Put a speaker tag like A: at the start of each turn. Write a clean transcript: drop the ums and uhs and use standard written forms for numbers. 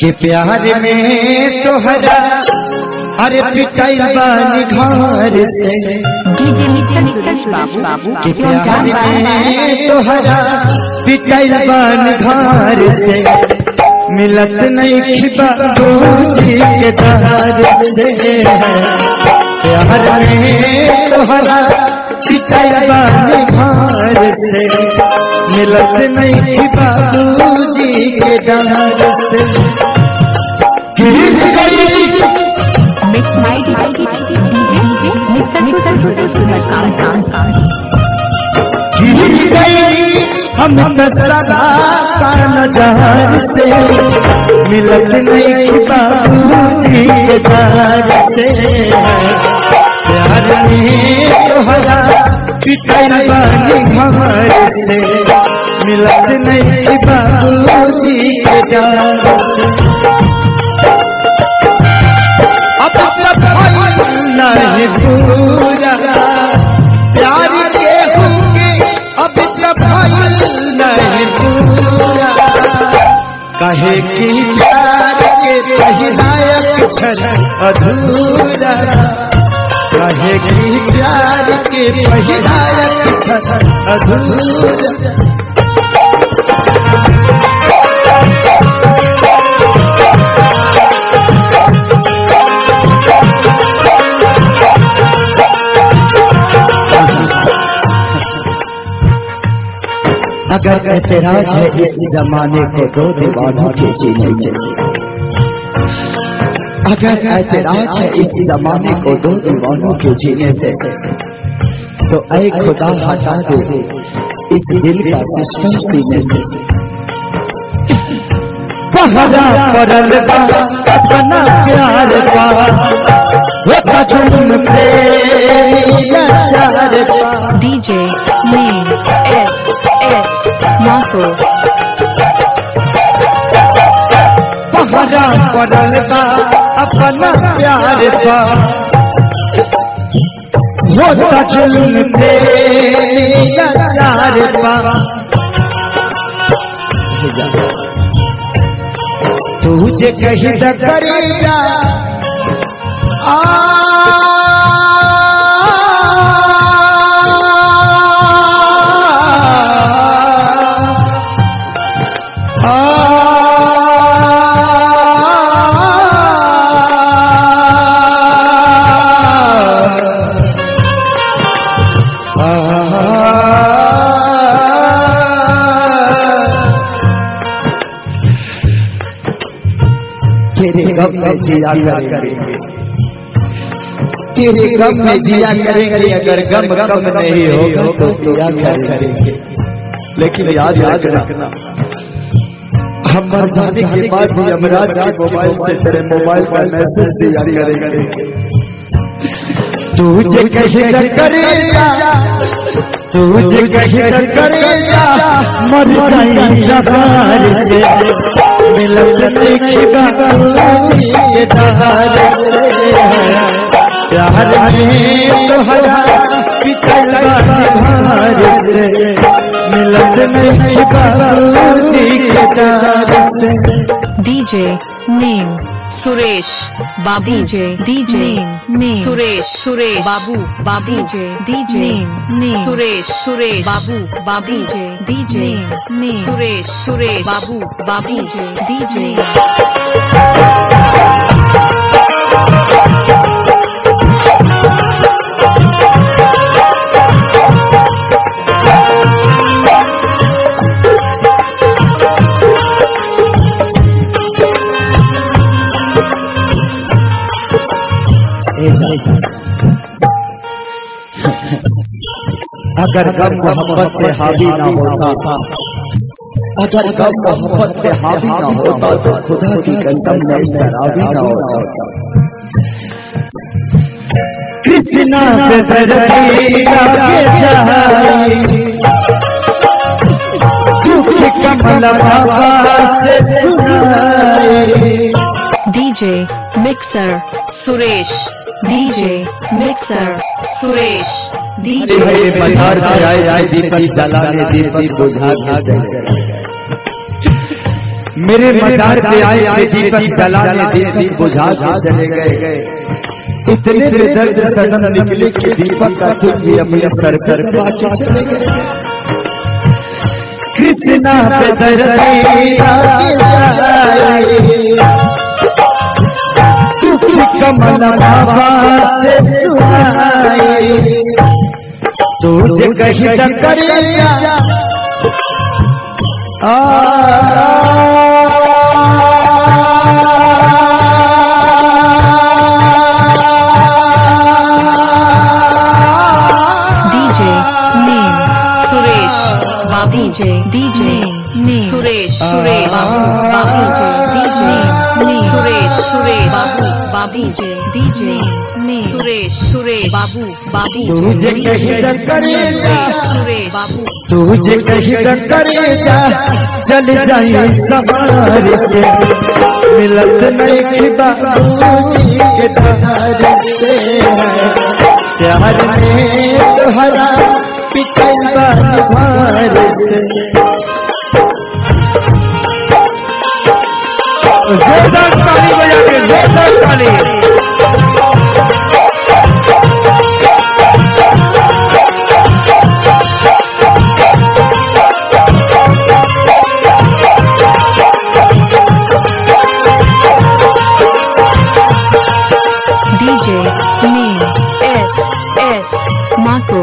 A: के प्यार में तोहरा अरे पिटाई बानी घर से
B: डीजे मिक्सर बाबू
A: के प्यार में तोहरा पिटाई बानी घर से मिलत नहीं बाबूजी के दर से प्यार में तोहरा पिटाई बानी घर से मिलत नहीं बाबूजी के डर से
B: मिक्स डीजे
A: हम सदा का नजर से मिलत नहीं बाबूजी के दर से प्यार में तोहरा पिटाई बानी घर से मिलत नहीं बाबूजी के दर से नहीं पूरा प्यार के होंगे अब तक नहीं पूरा कहे कि प्यार के पहिलायक क्षण अधूरा कहे कि प्यार के पहिलायक क्षण अधूरा अगर एतराज है इस जमाने को दो दीवानों के जीने से अगर एतराज है इस जमाने को दो दीवानों के जीने से तो ऐ खुदा हटा दे इस दिल का सिस्टम सीने से पहरा पड़ल बा अपना प्यार पा होता जुल्म प्रेमी लाचार पा
B: डीजे नेम एस माको
A: पहरा पड़ल बा अपना प्यार पा होता जुल्म प्रेमी लाचार पा तुझे कहीं न करेगा तेरे गम में जिया करेंगे तेरे गम में जिया करेंगे अगर गम कम नहीं होगा तो दिया करेंगे लेकिन याद रखना हम मर जाने के बाद भी यमराज के मोबाइल से तेरे मोबाइल पर मैसेज दिया करेंगे तुझे कहीं करेगा तुझे कहीं करेगा मर जाए जहार से मिलत नहीं बाबूजी के दर से प्यार में तोहरा पिटल बानी घर से मिलत नहीं बाबूजी के दर से
B: DJ name Suresh Babu DJ name Suresh Babu DJ name Suresh Babu DJ name Suresh Babu DJ
A: अगर गम मोहब्बत पे हावी ना होता अगर गम मोहब्बत पे हावी ना होता तो खुदा की कसम में शराबी ना होता कृष्णा पे दर्दी लागे जाए दुख कमल बाबा से सुनाए
B: DJ mixer Suresh DJ mixer Suresh DJ
A: बाजार से आए दीपक जलाने दीपक बुझा के चले मेरे मजार पे आए थे दीपक जलाने, दीपक बुझा के चले गए। इतने बेदर्द सनम निकले कि दीपक का दिल भी अपने सर पर बाकी चले गए। कृष्णा पे दर्द कमल बाबा से सुनाई, तुझे कहीं करेगा
B: DJ name Suresh Babu DJ name Suresh Babu DJ name Suresh Babu DJ name Suresh Babu
A: तुझे कहीं करेगा
B: Suresh Babu
A: तुझे कहीं करेगा चल जाए सवार से, मिलत नहीं कि बाबूजी के धार से, प्यार में तुहरा पिटल भार से। जोरदार ताली बजा के, जोरदार ताली।
B: DJ name S Marco